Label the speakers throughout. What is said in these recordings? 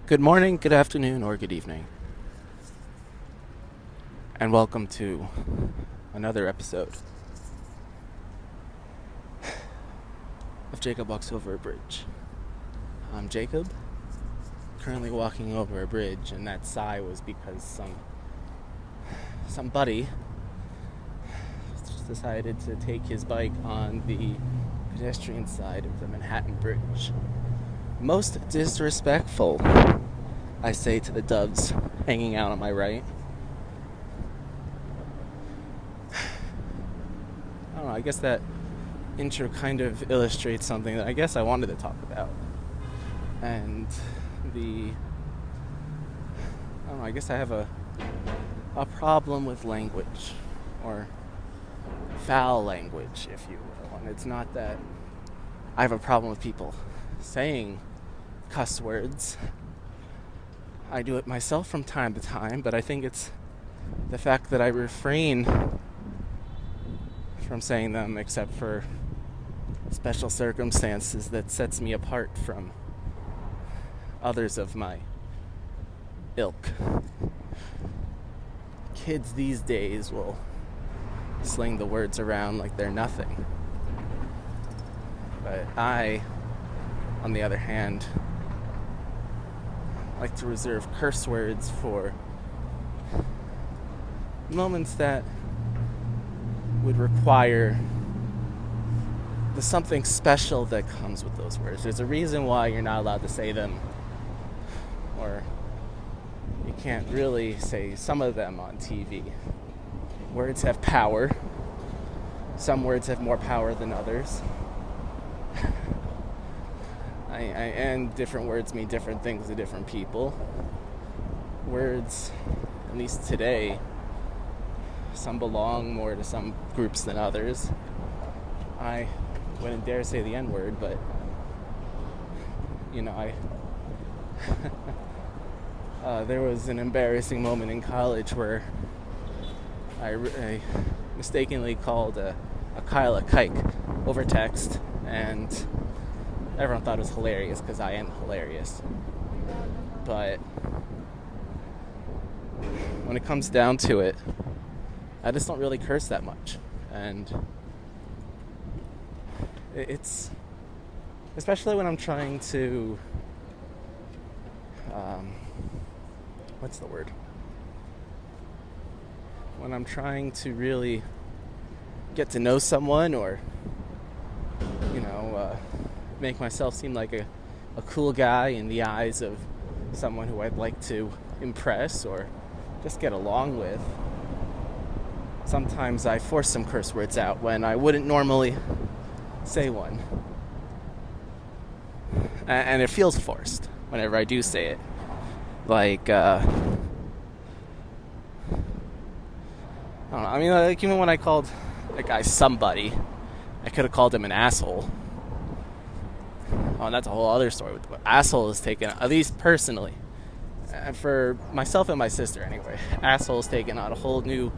Speaker 1: Good morning, good afternoon, or good evening, and welcome to another episode of Jacob Walks Over a Bridge. I'm Jacob, currently walking over a bridge, and that sigh was because somebody decided to take his bike on the pedestrian side of the Manhattan Bridge. Most disrespectful, I say to the doves hanging out on my right. I don't know, I guess that intro kind of illustrates something that I guess I wanted to talk about. And I don't know, I guess I have a problem with language, or foul language, if you will. And it's not that I have a problem with people saying cuss words. I do it myself from time to time, but I think it's the fact that I refrain from saying them except for special circumstances that sets me apart from others of my ilk. Kids these days will sling the words around like they're nothing. But I, on the other hand, like to reserve curse words for moments that would require the something special that comes with those words. There's a reason why you're not allowed to say them, or you can't really say some of them on TV. Words have power. Some words have more power than others. And different words mean different things to different people. Words, at least today, some belong more to some groups than others. I wouldn't dare say the N-word, but there was an embarrassing moment in college where I mistakenly called a Kyle a kike over text, and everyone thought it was hilarious because I am hilarious. But when it comes down to it, I just don't really curse that much. And it's, especially when I'm trying to, what's the word? When I'm trying to really get to know someone, or, make myself seem like a cool guy in the eyes of someone who I'd like to impress or just get along with. Sometimes I force some curse words out when I wouldn't normally say one. And it feels forced whenever I do say it. Like, I don't know, I mean, like, even when I called that guy somebody, I could have called him an asshole. Oh, and that's a whole other story. Asshole is taken, at least personally, for myself and my sister anyway, asshole is taken on a whole new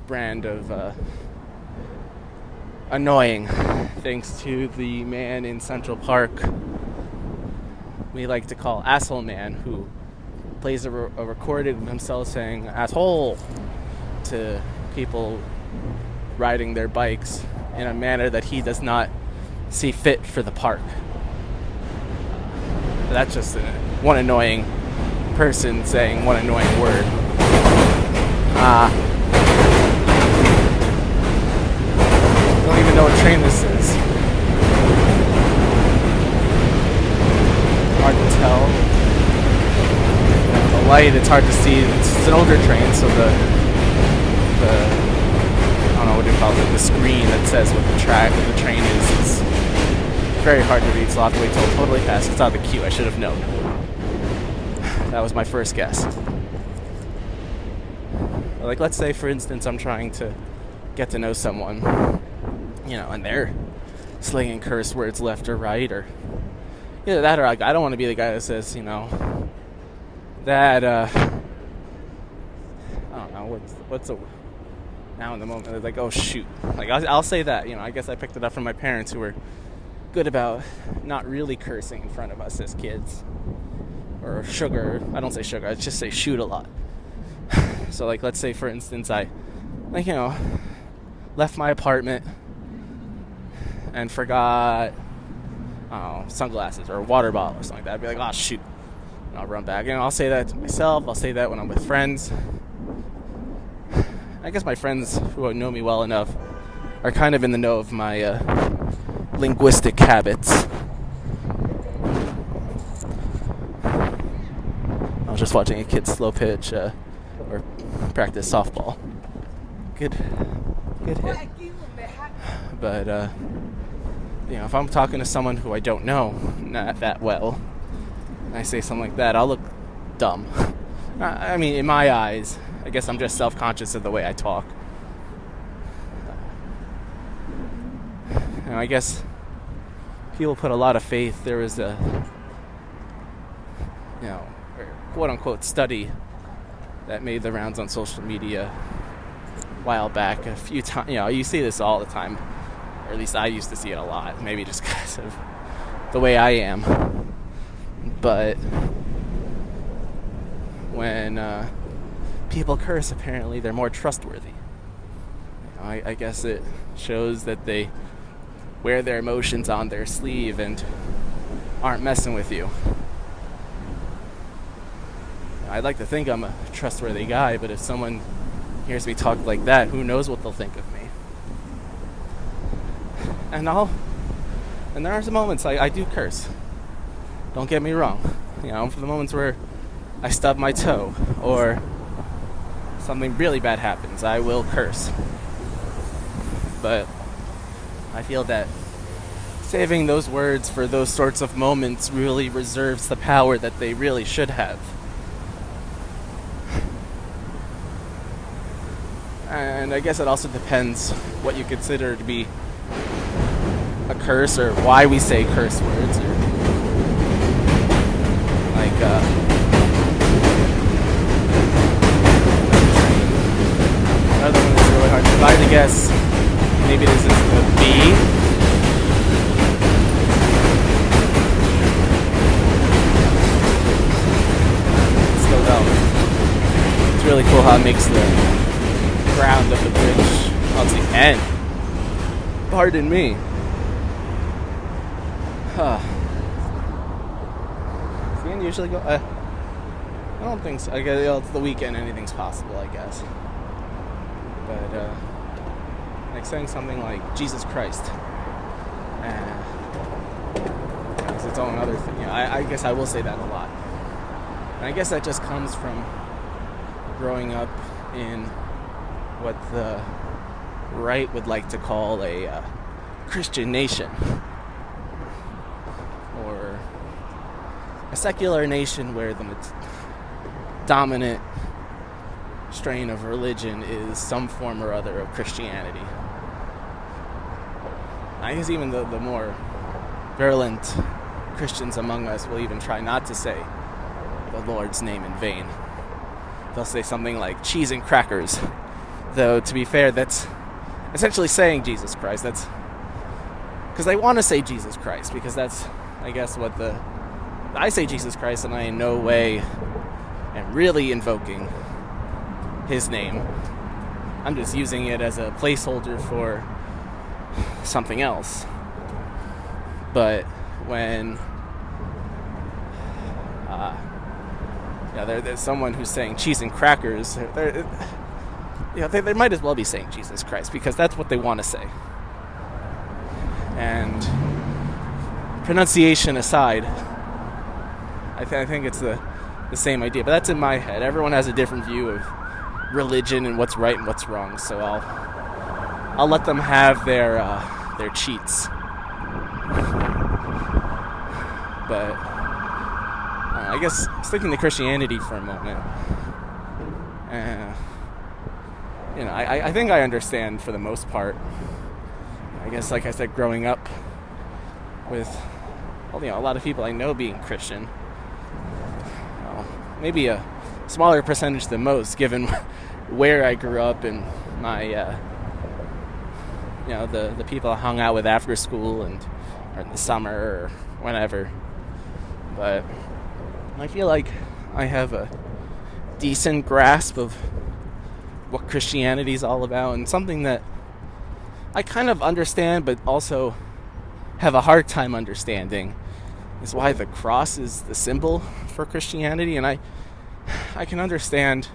Speaker 1: brand of annoying, thanks to the man in Central Park we like to call Asshole Man, who plays a recorded of himself saying asshole to people riding their bikes in a manner that he does not see fit for the park. That's just one annoying person saying one annoying word. Don't even know what train this is. Hard to tell. The light, it's hard to see. It's an older train, so the I don't know what you call it, the screen that says what the track of the train is very hard to read, so I'll have to wait till it totally passes. It's out of the queue. I should have known. That was my first guess. Like, let's say, for instance, I'm trying to get to know someone, and they're slinging curse words left or right, or either that, or I don't want to be the guy that says, that, I don't know, what's a, now in the moment, they're like, oh shoot. Like, I'll say that, I guess I picked it up from my parents, who were good about not really cursing in front of us as kids. or sugar. I don't say sugar, I just say shoot a lot. So like, let's say for instance I left my apartment and forgot sunglasses or a water bottle or something like that. I'd be like, oh shoot, and I'll run back. I'll say that to myself. I'll say that when I'm with friends. I guess my friends who know me well enough are kind of in the know of my linguistic habits. I was just watching a kid slow pitch or practice softball. Good hit. But if I'm talking to someone who I don't know not that well, and I say something like that, I'll look dumb. I mean, in my eyes, I guess I'm just self-conscious of the way I talk. I guess people put a lot of faith. There was a, quote-unquote study that made the rounds on social media a while back. A few times, you see this all the time, or at least I used to see it a lot. Maybe just because of the way I am. But when people curse, apparently they're more trustworthy. I guess it shows that they wear their emotions on their sleeve and aren't messing with you. I'd like to think I'm a trustworthy guy, but if someone hears me talk like that, who knows what they'll think of me. And there are some moments I do curse. Don't get me wrong. For the moments where I stub my toe or something really bad happens, I will curse. But I feel that saving those words for those sorts of moments really reserves the power that they really should have. And I guess it also depends what you consider to be a curse or why we say curse words. Or like, another one that's really hard to find, I guess. Maybe this is a B. Still don't. It's really cool how it makes the ground of the bridge. Oh, it's the N. Pardon me. Does the N usually go? I don't think so. I guess it's the weekend. Anything's possible, I guess. But like saying something like Jesus Christ, it's its own other thing. I guess I will say that a lot. And I guess that just comes from growing up in what the right would like to call a Christian nation, or a secular nation where the dominant strain of religion is some form or other of Christianity. I guess even the more virulent Christians among us will even try not to say the Lord's name in vain. They'll say something like cheese and crackers. Though, to be fair, that's essentially saying Jesus Christ. That's because they want to say Jesus Christ, because that's, I guess, what I say Jesus Christ, and I in no way am really invoking his name. I'm just using it as a placeholder for something else. But when there's someone who's saying cheese and crackers, they might as well be saying Jesus Christ, because that's what they want to say. And pronunciation aside, I think it's the same idea. But that's in my head. Everyone has a different view of religion and what's right and what's wrong. So I'll let them have their cheats. But I guess sticking to Christianity for a moment. I think I understand for the most part. I guess, like I said, growing up with a lot of people I know being Christian. Maybe a smaller percentage than most, given where I grew up and my, the people I hung out with after school or in the summer or whenever. But I feel like I have a decent grasp of what Christianity is all about, and something that I kind of understand but also have a hard time understanding is why the cross is the symbol for Christianity. And I can understand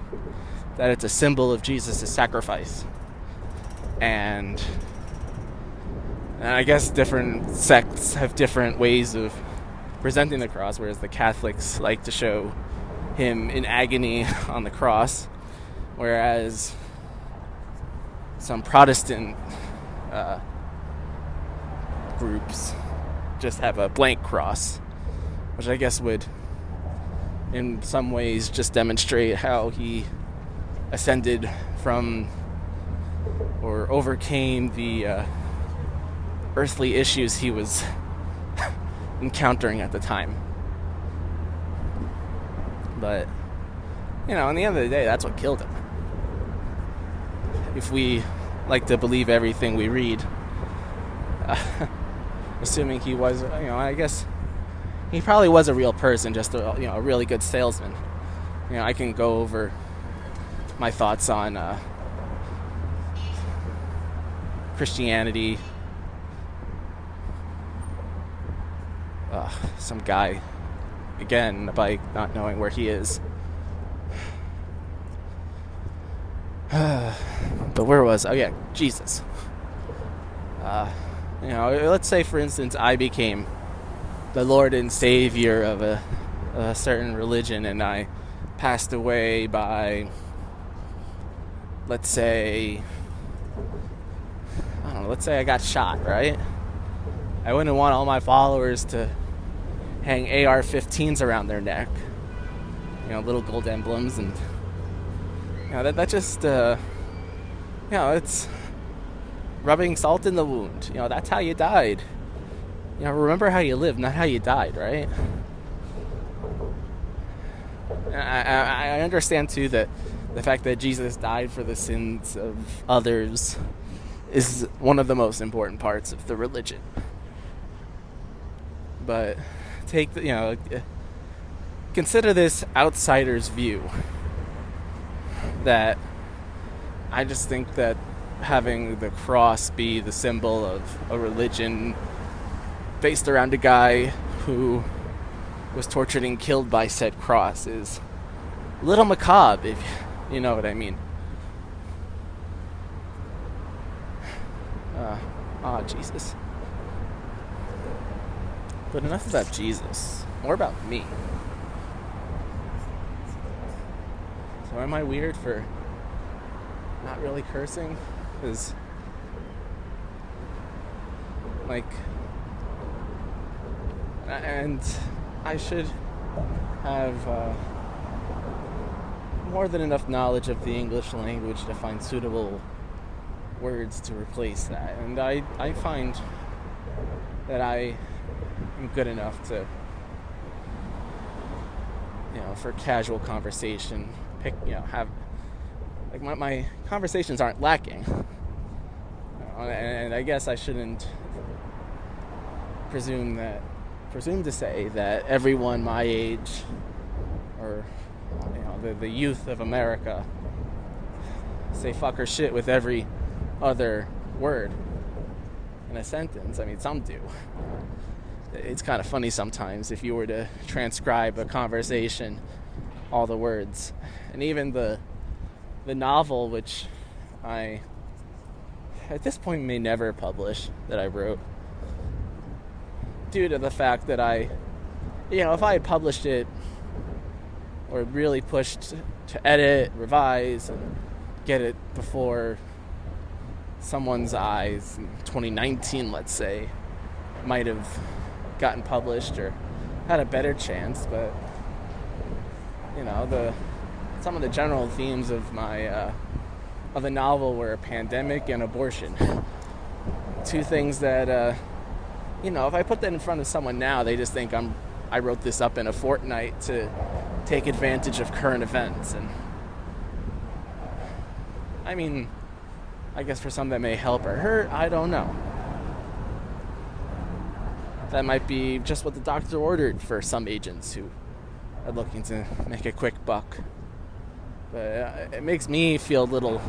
Speaker 1: that it's a symbol of Jesus' sacrifice, and I guess different sects have different ways of presenting the cross, whereas the Catholics like to show him in agony on the cross, whereas some Protestant groups just have a blank cross, which I guess would in some ways just demonstrate how he ascended from or overcame the earthly issues he was encountering at the time. But, you know, in the end of the day, that's what killed him. If we like to believe everything we read, assuming he was, you know, I guess he probably was a real person, just a really good salesman. You know, I can go over my thoughts on Christianity. Some guy, again, by not knowing where he is. But where was? Oh yeah, Jesus. You know, let's say, for instance, I became the Lord and Savior of a certain religion, and I passed away by, let's say, I don't know, let's say I got shot, right? I wouldn't want all my followers to hang AR-15s around their neck, you know, little gold emblems, and you know that just you know, it's rubbing salt in the wound. You know, that's how you died. You know, remember how you lived, not how you died, right? I understand too that the fact that Jesus died for the sins of others is one of the most important parts of the religion. But consider this outsider's view. That I just think that having the cross be the symbol of a religion based around a guy who was tortured and killed by said cross is a little macabre, if you know what I mean. Jesus. But enough about Jesus. More about me. So am I weird for not really cursing? Because, like, and I should have more than enough knowledge of the English language to find suitable words to replace that. And I find that I am good enough to, you know, for casual conversation, have, like, my conversations aren't lacking. And I guess I shouldn't presume to say that everyone my age, or, you know, the youth of America, say fuck or shit with every other word in a sentence. I mean, some do. It's kind of funny sometimes if you were to transcribe a conversation, all the words, and even the novel, which I at this point may never publish, that I wrote, due to the fact that if I had published it or really pushed to edit, revise, and get it before someone's eyes in 2019, let's say, might have gotten published or had a better chance. But you know, some of the general themes of my of the novel were pandemic and abortion. Two things that if I put that in front of someone now, they just think I wrote this up in a fortnight to take advantage of current events. And I mean, I guess for some that may help or hurt, I don't know. That might be just what the doctor ordered for some agents who are looking to make a quick buck. But it makes me feel a little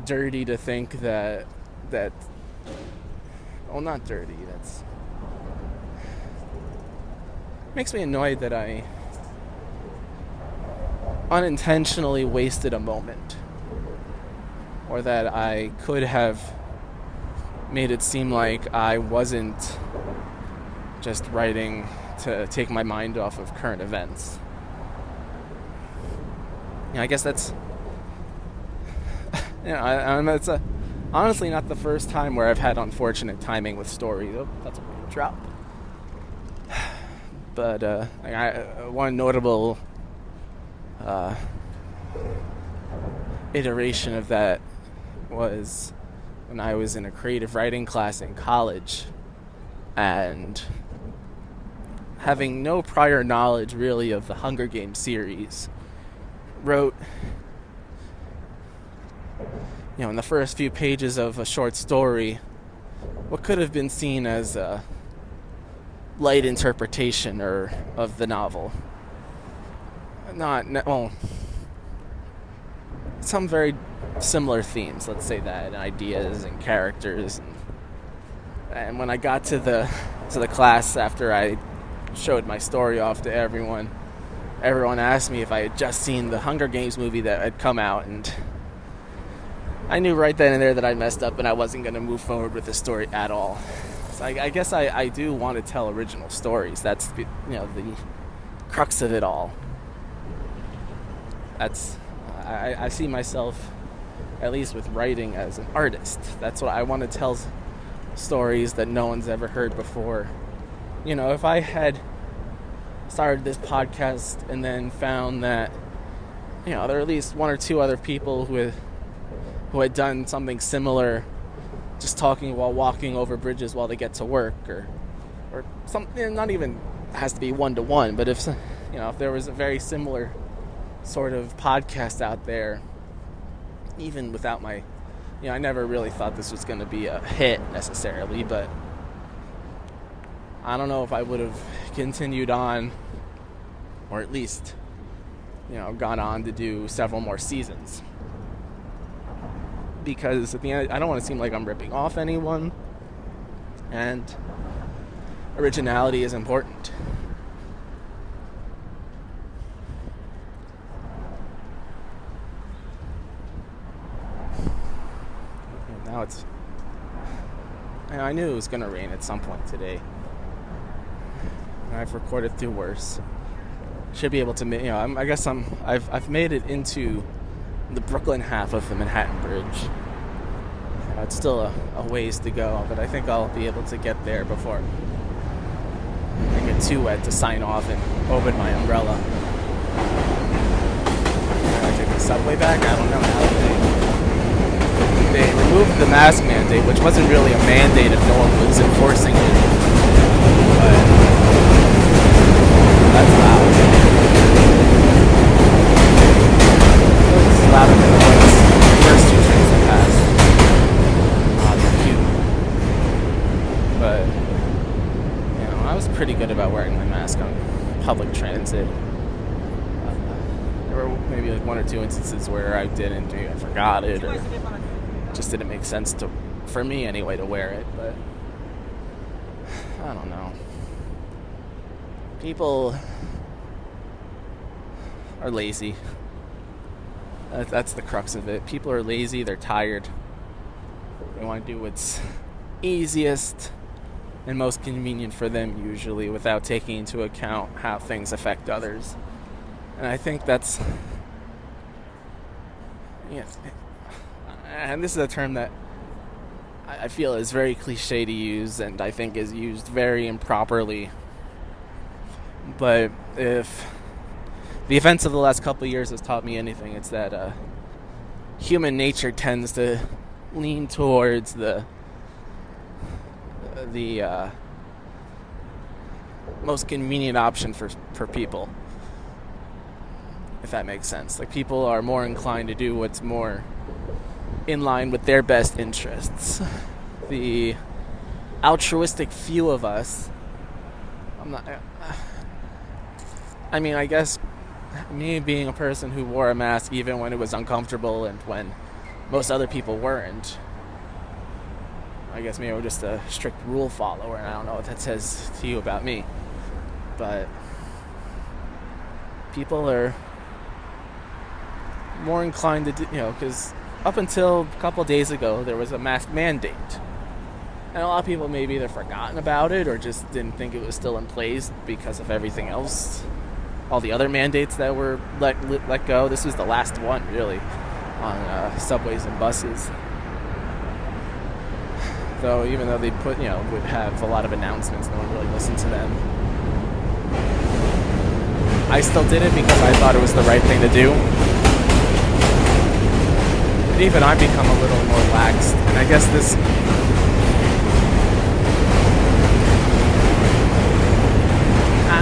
Speaker 1: dirty to think that well, not dirty, that's makes me annoyed that I unintentionally wasted a moment, or that I could have made it seem like I wasn't just writing to take my mind off of current events. I guess that's it's honestly not the first time where I've had unfortunate timing with stories. Oh, that's a big drop. But one notable iteration of that was when I was in a creative writing class in college, and having no prior knowledge really of the Hunger Games series, wrote, in the first few pages of a short story, what could have been seen as a light interpretation of the novel. Some very similar themes, let's say that, and ideas and characters. And when I got to the class after I showed my story off to everyone asked me if I had just seen the Hunger Games movie that had come out, and I knew right then and there that I messed up and I wasn't going to move forward with the story at all. So I guess I do want to tell original stories. That's the crux of it all. I see myself, at least with writing, as an artist. That's what I want to tell, stories that no one's ever heard before. If I had started this podcast and then found that there are at least one or two other people who had done something similar, just talking while walking over bridges while they get to work, or something, not even has to be one-to-one, but if there was a very similar sort of podcast out there, even without my, I never really thought this was going to be a hit necessarily, but I don't know if I would have continued on, or at least, gone on to do several more seasons. Because at the end, I don't want to seem like I'm ripping off anyone, and originality is important. And now I knew it was going to rain at some point today. I've recorded through worse. Should be able to, I've made it into the Brooklyn half of the Manhattan Bridge. It's still a ways to go, but I think I'll be able to get there before I get too wet to sign off and open my umbrella. I take the subway back? I don't know how they removed the mask mandate, which wasn't really a mandate if no one was enforcing it. But that's loud. It's louder than it was the first two trains I passed. But I was pretty good about wearing my mask on public transit. There were maybe like one or two instances where I didn't, maybe I forgot it, or it just didn't make sense for me anyway to wear it. But I don't know. People are lazy. That's the crux of it. People are lazy, they're tired. They want to do what's easiest and most convenient for them, usually, without taking into account how things affect others. And I think that's... and this is a term that I feel is very cliche to use, and I think is used very improperly. But if the events of the last couple of years has taught me anything, it's that human nature tends to lean towards the most convenient option for people, if that makes sense. Like, people are more inclined to do what's more in line with their best interests. The altruistic few of us, I mean, I guess me being a person who wore a mask even when it was uncomfortable and when most other people weren't, I guess maybe I'm just a strict rule follower, and I don't know what that says to you about me. But people are more inclined to do, because up until a couple days ago, there was a mask mandate. And a lot of people maybe either forgotten about it or just didn't think it was still in place because of everything else. All the other mandates that were let go. This was the last one, really, on subways and buses. Though, even though they would have a lot of announcements, no one really listened to them. I still did it because I thought it was the right thing to do. But even I've become a little more lax, and I guess this...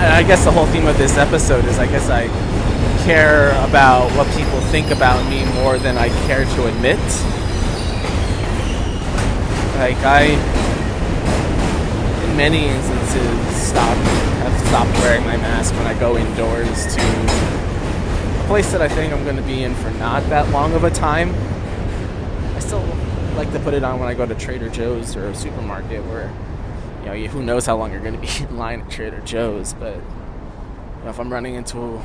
Speaker 1: I guess the whole theme of this episode is I guess I care about what people think about me more than I care to admit. Like, I, in many instances, have stopped wearing my mask when I go indoors to a place that I think I'm going to be in for not that long of a time. I still like to put it on when I go to Trader Joe's or a supermarket where, who knows how long you're going to be in line at Trader Joe's, but if I'm running into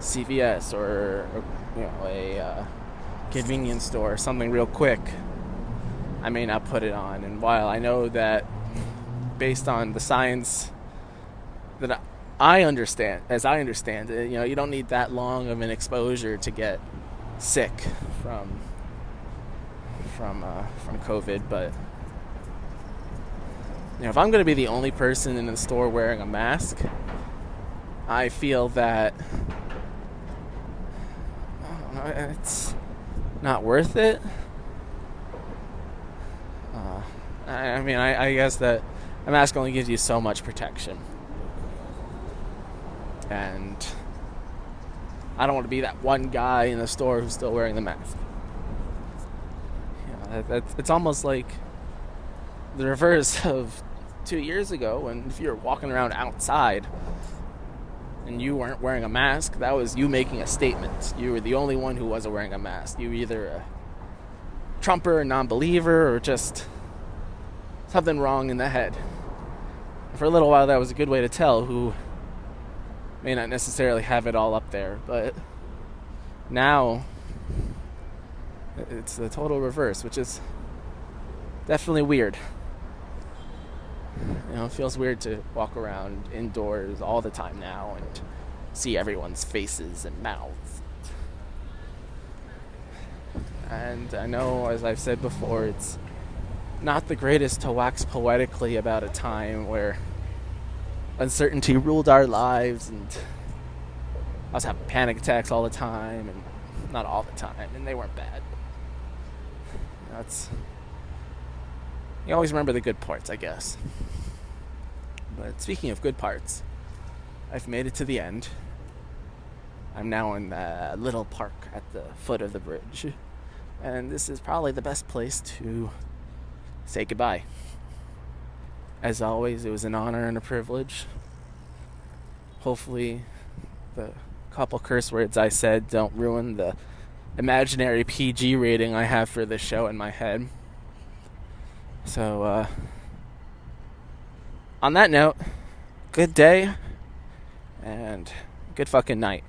Speaker 1: CVS or a convenience store, something real quick, I may not put it on. And while I know that based on the science that I understand it, you don't need that long of an exposure to get sick from COVID. But if I'm going to be the only person in the store wearing a mask, I feel that it's not worth it. I guess that a mask only gives you so much protection. And I don't want to be that one guy in the store who's still wearing the mask. It's almost like the reverse of 2 years ago, when if you're walking around outside and you weren't wearing a mask, that was you making a statement. You were the only one who wasn't wearing a mask. You were either a Trumper, a non-believer, or just something wrong in the head. For a little while, that was a good way to tell who may not necessarily have it all up there. But now, it's the total reverse, which is definitely weird. It feels weird to walk around indoors all the time now and see everyone's faces and mouths. And I know, as I've said before, it's not the greatest to wax poetically about a time where uncertainty ruled our lives, and I was having panic attacks all the time, and not all the time, and they weren't bad. You always remember the good parts, I guess. But speaking of good parts, I've made it to the end. I'm now in the little park at the foot of the bridge, and this is probably the best place to say goodbye. As always, it was an honor and a privilege. Hopefully, the couple curse words I said don't ruin the imaginary PG rating I have for this show in my head. So, on that note, good day and good fucking night.